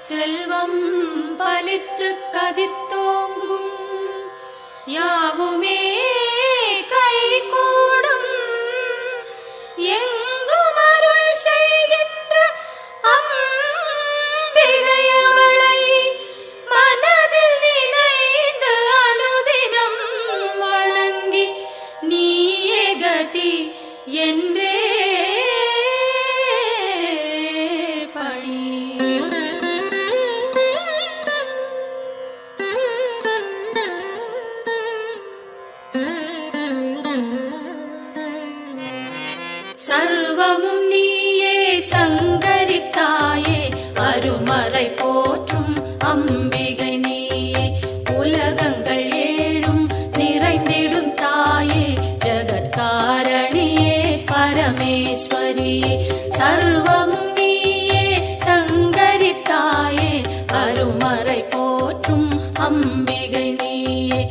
செல்வம் பலித்து கதித்தோங்கும் யாவுமே கைகூடும் எங்கும் அருள் செய்கின்ற அம்பிகை அவளை மனதில் நினைந்து அனுதினம் வணங்கி நீயே கதி என்றே சர்வமும் நீயே சங்கரித்தாயே அருமறை போற்றும் அம்பிகை நீயே உலகங்கள் ஏழும் நிறைந்திடும் தாயே ஜகத்காரணியே பரமேஸ்வரியே சர்வமும் நீயே சங்கரித்தாயே அருமறை போற்றும் அம்பிகை நீயே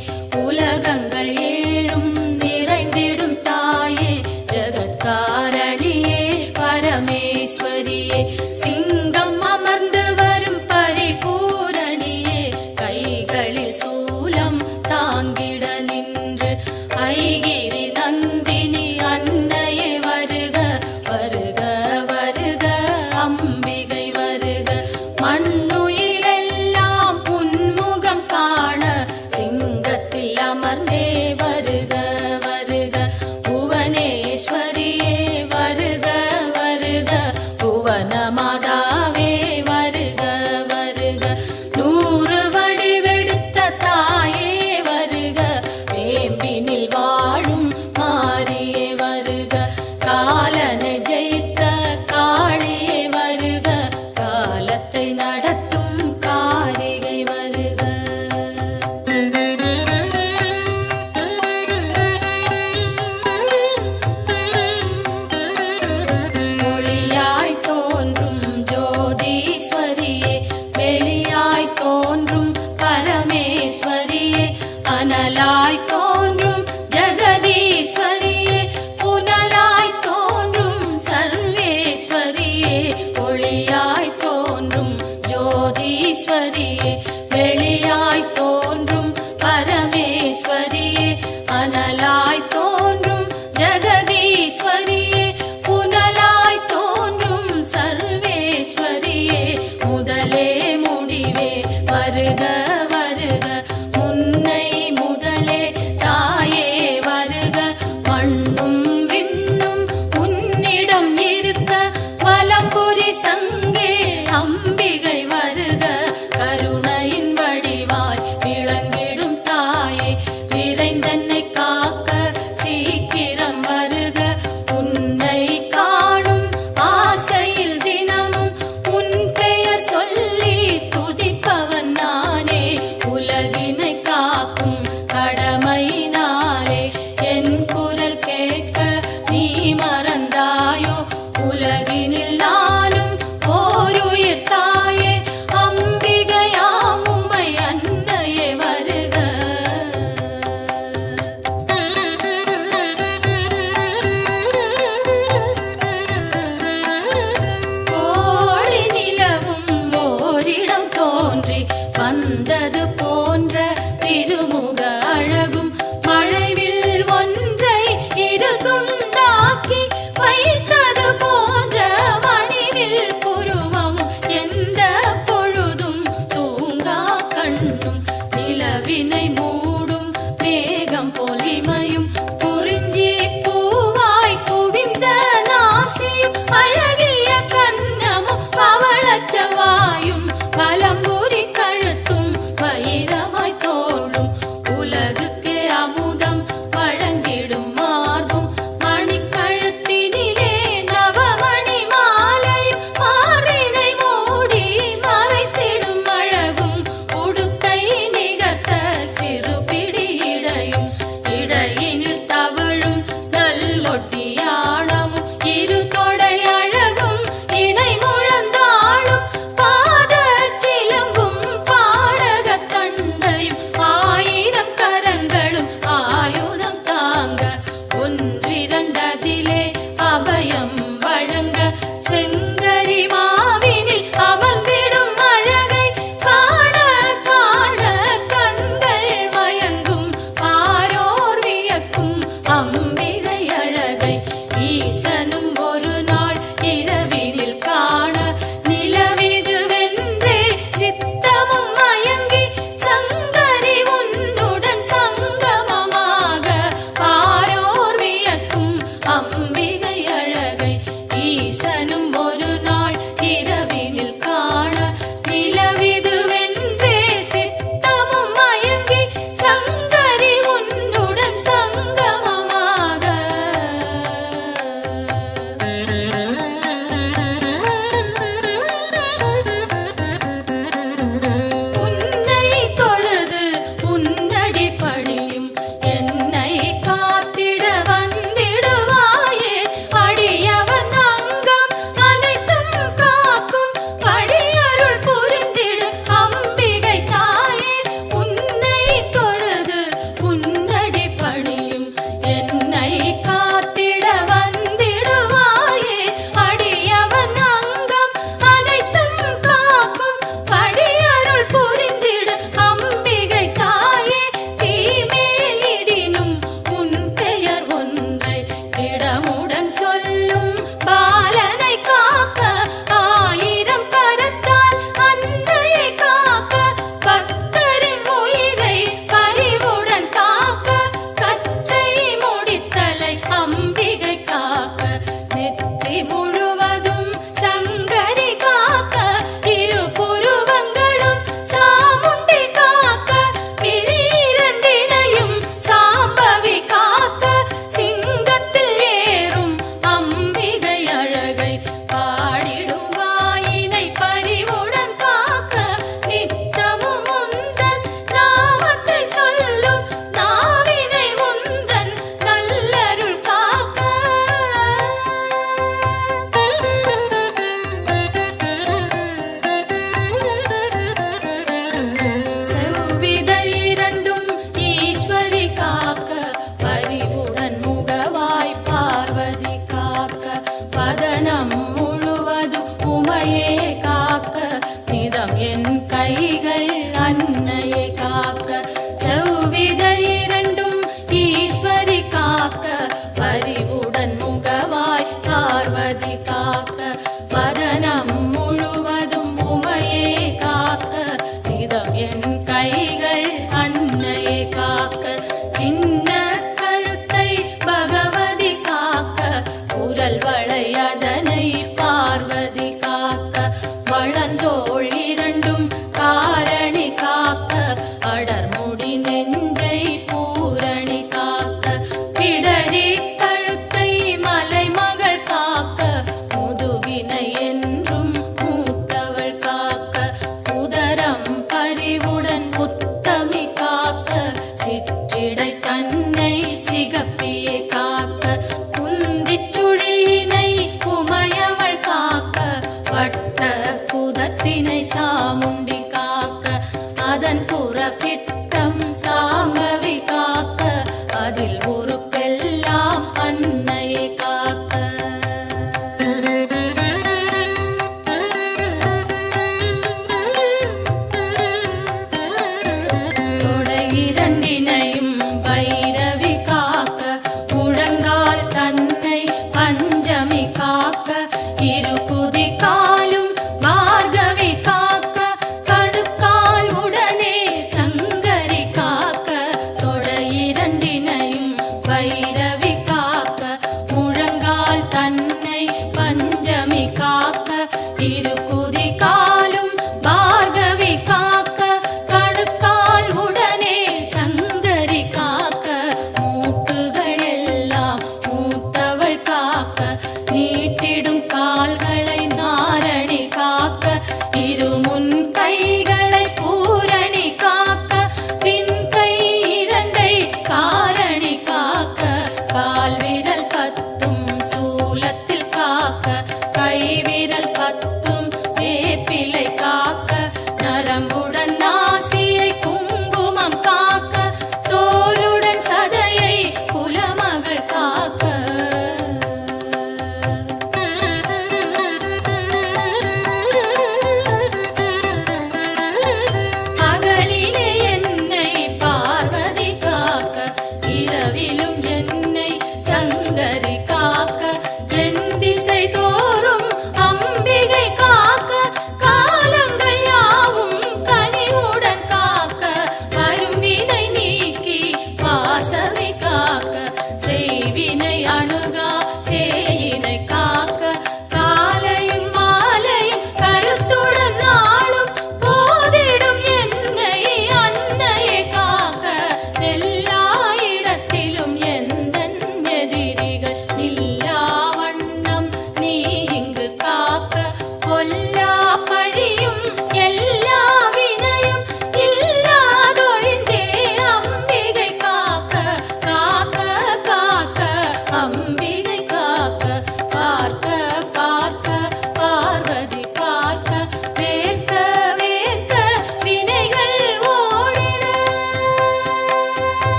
உலகங்கள் ஏழும் நிறைந்திடும் தாயே ஜகத்காரணியே பரமேஸ்வரியே சிங்கம் அமர்ந்து வரும் பரிபூரணியே கைகளில் சூலம் தாங்கிட நின்று ஐகிரி நந்தினி அன்னையே வருக வருக வருக அம்பிகை வருக மண்ணுயிரெல்லாம் புன்முகம் காண சிங்கத்தில் அமர்ந்தே வருக வருக புவனேஸ்வரியே வருக வருக புவன மாதாவே வருக வருக நூறு வடிவெடுத்த தாயே வருக வேம்பினில் வாழும் மாரியே வருக காலனை ஜெயித்த காளியே வருக காலத்தை நடத்தும் காரிகை வருக ஒளியாய் தோன்றும் ஜோதீஸ்வரியே வெளியாய் தோன்றும் பரமேஸ்வரியே அனலாய் தோன்றும் ஜெகதீஸ்வரியே புனலாய் தோன்றும் சர்வேஸ்வரியே ஒளியாய் தோன்றும் ஜோதீஸ்வரியே வெளியாய் தோன்றும் பரமேஸ்வரியே அனலாய் தோன்றும் ஜெகதீஸ்வரியே புனலாய் தோன்றும் சர்வேஸ்வரியே முதலே முடிவே வருக வருக முன்னை முதலே தாயே வருக மண்ணும் விண்ணும் உன்னிடம் இருக்க வலம்புரி சங்கே அம்பிகை வருக கருணையின் வடிவாய் விளங்கிடும் தாயே விரைந்தன்னை காக்க சீக்கிரம் வருக உன்னை காணும் ஆசையில் தினமும் உன் பெயர் சொல்லி துதிப்பவன் நானே உலகினை காக்கும் கடமையினாலே என் குரல் கேட்க நீ மறந்தாயோ உலகினில் நானும் ஓருயிர் தாயே அம்பிகையாம் உம்மை அன்னையே வருக கோழி நிலவும் ஓரிடம் தோன்றி வந்தது போன்ற திருமுக அழகும் மழைவில் ஒன்றை இரு துண்டாக்கி வைத்தது போன்ற மணிவில் புருவம் எந்த பொழுதும் தூங்கா கண்ணும் நிலவினை மூடும் மேகம் பொலிமையும் குறிஞ்சி பூவாய் குவிந்த நாசியும் அழகிய கன்னமும் பவளச்சவாயும் பலம்புரி கழுத்தும் வைரமாய் தோன்றும் உலகுக்கு அமுதம் வழங்கிடும் மார்பும் மணிக்கழுத்தினிலே நவமணி மாலையும் மார்பினை மூடி மறைத்திடும் அழகும் உடுக்கை நிகர்த்த சிறுபிடி இடையும் இடையினில் தவழும் நல்லொட்டியானமும் இரு தொடை அழகும் இணை முழந்தாளும் பாத சிலம்பும் பாடகத் தண்டையும் ஆயிரம் கரங்களும் ஆயுதம் தாங்க ஒன்றிரண்டதிலே அபயம் வழங்க செங்கரி மாவினில் அமர்ந்திடும் அழக ஈசனும் ஒரு நாள் இரவினில் காண நிலவிதுவென்றே சித்தமும் மயங்கி சங்கரி உன்னுடன் சங்கமமாக பாரோர் வியக்கும் அம்பிகை அழகை ஈசனும் ஒரு நாள் இரவினில் காண நிலவிதுவென்றே சித்தமும் மயங்கி சங்கரி உன்னுடன் சங்கமமாக உன்னை தொழுது உன்னடி பணியும் என்னை காத்திட வந்திடுவாயே அடியவன் அங்கம் அனைத்தும் காக்கும் படியருள் புரிந்திடு அம்பிகை தாயே உன்னை தொழுது உன்னடி பணியும் என்னை காத்திட வந்திடுவாயே அடியவன் அங்கம் அனைத்தும் காக்கும் படியருள் புரிந்திடு அம்பிகை தாயே தீமேலிடினும் உன் பெயர் ஒன்றை இடமுடன் சொல்லும் பாலனை காக்க ஆயிரம் கரத்தால் அன்னையை காக்க பக்தரின் உயிரை பரிவுடன் காக்க கற்றை முடித்தலை அம்பிகை காக்க நெற்றி முழுவதும் சங்கரி காக்க இரு புருவங்களும் சாமுண்டி காக்க விழிரண்டினையும் சாம்பவி காக்க சிங்கத்தில் ஏறும் அம்பிகை அழகை பாடிடும் வாயினை பரிவுடன் காக்க நித்தமும் உந்தன் நாமத்தை சொல்லும் நாவினை உந்தன் நல்லருள் காக்க செவ்விதழ் இரண்டும் ஈஸ்வரி காக்க பரிவுடன் முகவாய் பார்வதி காக்க வதனம் முழுவதும் உமையே காக்க நிதம் என் கைகள் அன்னையை காக்க செவ்விதழ் இரண்டும் ஈஸ்வரி காக்க பரிவுடன் முகவாய் பார்வதி காக்க வதனம் முழுவதும் உமையே காக்க நிதம் என் கைகள் அன்னையை காக்க சின்ன கழுத்தை பகவதி காக்க குரல் வளையதனை பார்வதி காக்க வளந்தோள் இரண்டும் காரணி காக்க அடர்முடி நெஞ்சை பூரணி காக்க பிடரி கழுத்தை மலைமகள் காக்க முதுகினை என்றும் மூத்தவள் காக்க உதரம் பரிவுடன் உத்தமி காக்க சிற்றிடை தன்னை சிகப்பியை காக்க குந்திச் சுழியினை உமையவள் காக்க வட்ட குதத்தினை சாமுண்டி காக்க அதன் புறப்பிட்டம் சாம்பவி காக்க அதில் ஒரு பெல்லாம் அன்னையை காக்க தொடை இரண்டினையும் பைரவி காக்க முழங்கால் தன்னை பஞ்சமி காக்க இரு குதி காலும் பார்கவி காக்க கடுக்கால் உடனே சங்கரி காக்க தொடை இரண்டினையும் பைரவி காக்க முழங்கால் தன்னை பஞ்சமி காக்க இரு குதி காலும் பார்கவி காக்க கடுக்கால் உடனே சங்கரி காக்க மூட்டுகள் எல்லாம் மூத்தவள் காக்க நீட்டிடும் கால்களை நாரணி காக்க இருமுன் கைகளை பூரணி காக்க பின் கை இரண்டை காரணி காக்க கால் விரல் பத்தும் சூலத்தில் காக்க கை விரல் பத்தும் வேப்பிலை காக்க நரம்புடன் நாசியை குங்குமம் காக்க தோலுடன் சதையை குலமகள் காக்க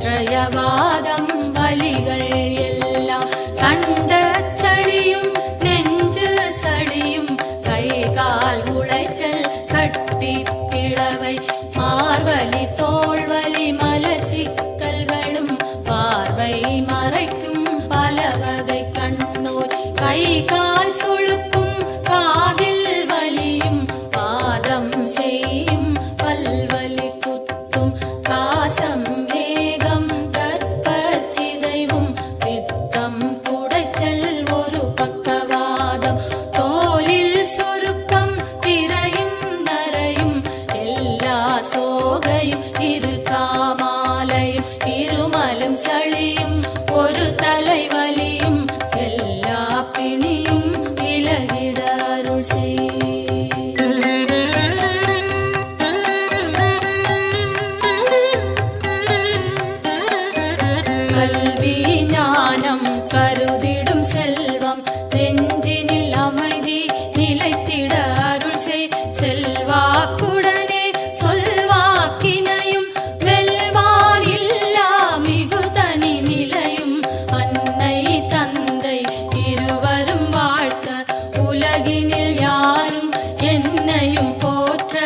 கற்றயவாதம் வலிகள் எல்லாம் கண்ட சளியும் நெஞ்சு சளியும் கை கால் உளைச்சல் கட்டி பிளவை மார்வலி தோள்வலி மலச்சிக்கல்களும் பார்வை மறைக்கும் பல வகை கண்ணோய் கை கால் சுழுக்கும் காதில் வலியும் பாதம் செய்யும் பல்வலி குத்தும் காசம் வேகம் கற்பச்சிதைவும் பித்தம் குடைச்சல் ஒரு பக்கவாதம் தோலில் சுருக்கம் திரையும் நரையும் எல்லா சோகையும் இரு காமாலையும் இருமலும் சளியும் ஒரு தலைவலியும் எல்லா பிணியும் விலகிட அருள் செய். கல்வி ஞானம் கருதிடும் செல்வம் நெஞ்சினில் அமைதி நிலைத்திட அருள் செய். செல்வாக்குடனே சொல்வாக்கினையும் வெல்வார் இல்லா மிகு தனி நிலையும் அன்னை தந்தை இருவரும் வாழ்த்த உலகினில் யாரும் என்னையும் போற்ற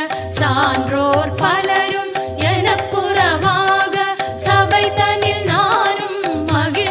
சான்றோர் பலரும் எனக்குறவாக சபை தனில் நானும் மகிழ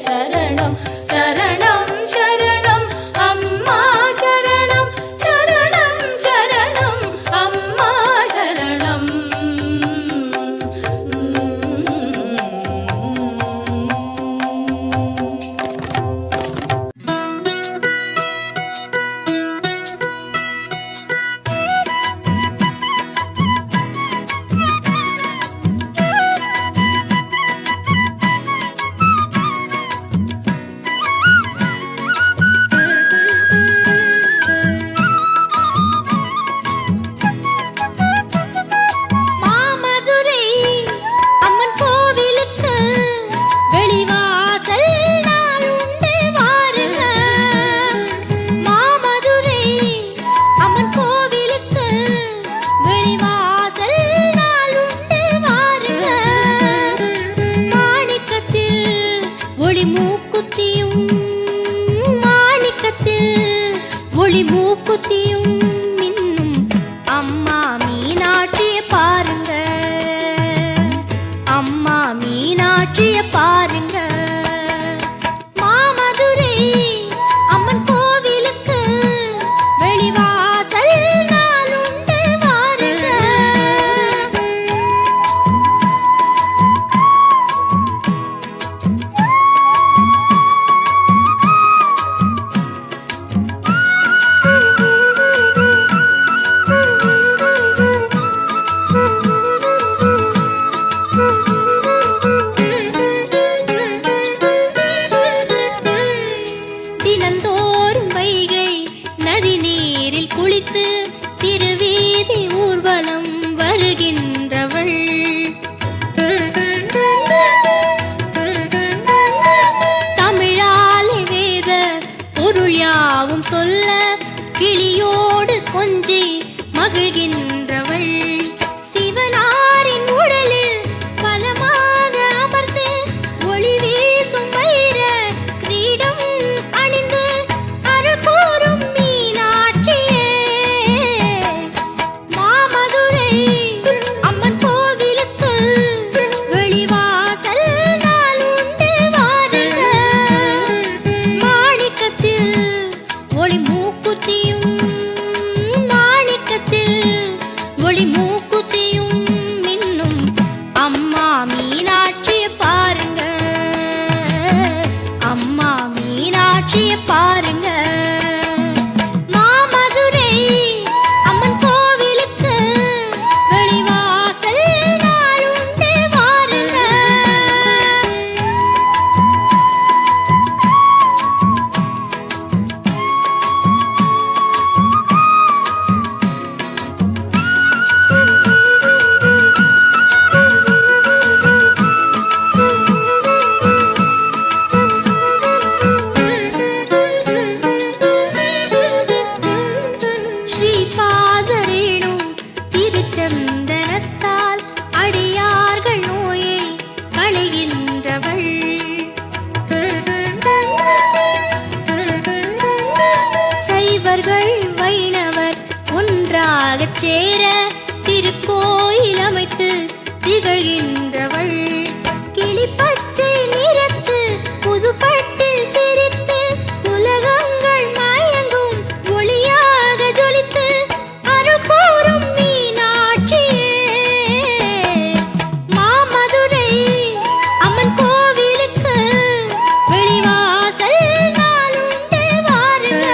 சரணம் சரணம் சரணம் அம்மா சரணம் சரணம் சரணம் அம்மா சரணம். ஒளி மூக்குத்தியும் மின்னும் அம்மா மீனாட்சிய பாருங்க, அம்மா மீனாட்சிய பாருங்க. மாமதுரை அம்மன் கோவிலுக்கு வெளிவாசல் நாளுண்டு வாருங்க. தினந்தோறும் வைகை நதி நீரில் குளித்து திருவீதி ஊர்வலம் வருகின்றவள். தமிழாலே வேத பொருள் யாவும் சொல்ல கிளியோடு கொஞ்சி மகிழ்கின்றவள். சிவனாரின் உடலில் பலமாக அமர்ந்து ஒளி வீசும் வைர கிரீடம் அணிந்து அருள் கூறும் மீனாட்சியே. மாமதுரை அம்மன் கோவிலுக்கு வெளிவாசல் நாளுண்டு வாருங்க. மாணிக்கத்தில் ஒளி மூக்குத்தியும், மாணிக்கத்தில் ஒளி மூக்குத்தியும் மின்னும் அம்மா மீனாட்சிய பாருங்க, அம்மா மீனாட்சிய பாருங்க. மாமதுரை அம்மன் கோவிலுக்கு வெளிவாசல் நாளுண்டு வாருங்க. ஸ்ரீபாதரேணும் திருச்சந்தனத்தால் அடியார்கள் நோயை களைகின்றவள். சைவர்கள் வைணவர் ஒன்றாகச் சேர திருக்கோயில் அமைத்து திகழ்கின்றவள். கிளிப்பச்சை நிறத்து புதுப்பட்டில் சிரித்து உலகங்கள் மயங்கும் ஒளியாக ஜொலித்து அருள் கூறும் மீனாட்சியே. மாமதுரை அம்மன் கோவிலுக்கு வெளிவாசல் நாளுண்டு வாருங்க.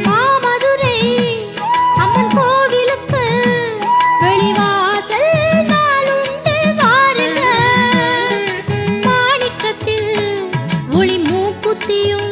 மாமதுரை அம்மன் கோவிலுக்கு வெளிவாசல் நாளுண்டு வாருங்க. மாணிக்கத்தில் ஒளி மூக்குத்தியும்